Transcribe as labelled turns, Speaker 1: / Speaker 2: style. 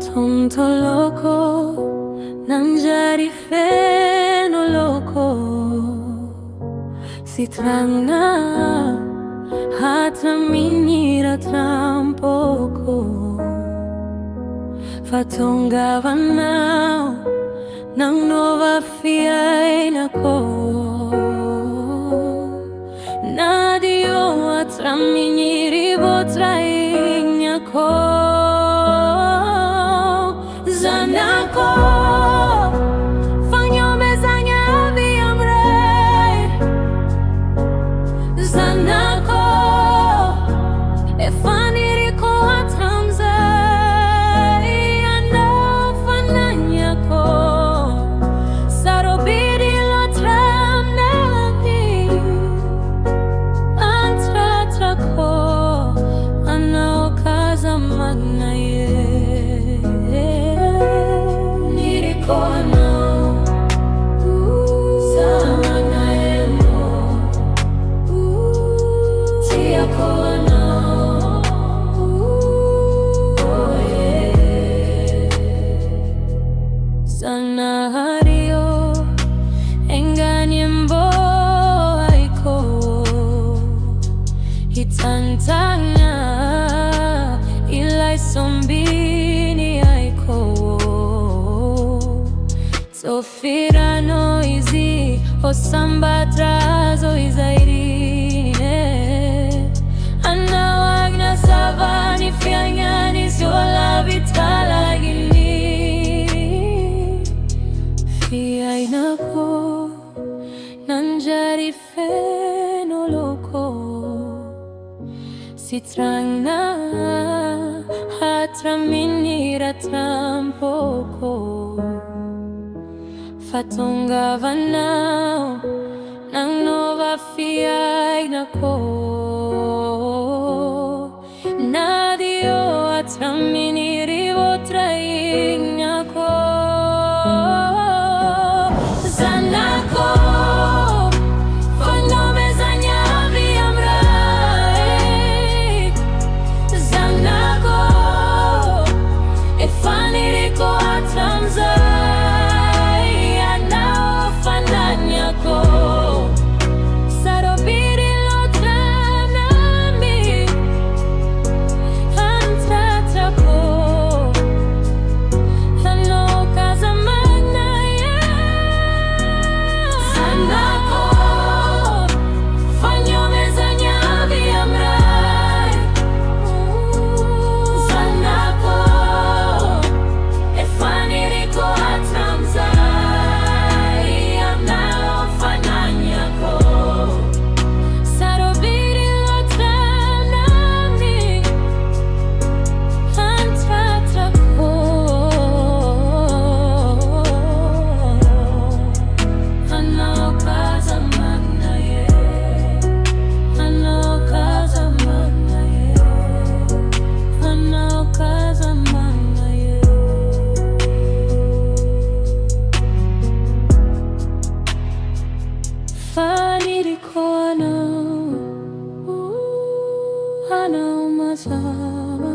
Speaker 1: Tonto loko nanjari feno loko sitrana hata minira trampoko fatonga vanao nang nova fiai nako nadio atraminiri botraignako Zanako fanyo mezanya viamre Zanako e faniriko atramze ano fananyako sarobidi lo tramnati antratrako ano kaza magnaye Sanario enganyembo aiko hitantanga ilai sombini aiko sofirano izi osamba trazo izairine anawagna savani fianyani siola vitalagini Fiai nako nanjari feno loko sitrana hatraminira trampoko fatonga vanao nang nova fiai nako nadio atraminiri botraignako Zanako fanyo mezanya viamre Zanako e faniriko atramze anao fananyako sarobidi lo tramnami antratrako ano kaza magnaye Zanako fanyo mezanya viamre Zanako e faniriko atramze anao fananyako sarobidi lo tramnami antratrako ano kaza magnaye ano kaza magnaye ano kaza magnaye faniriko ano masama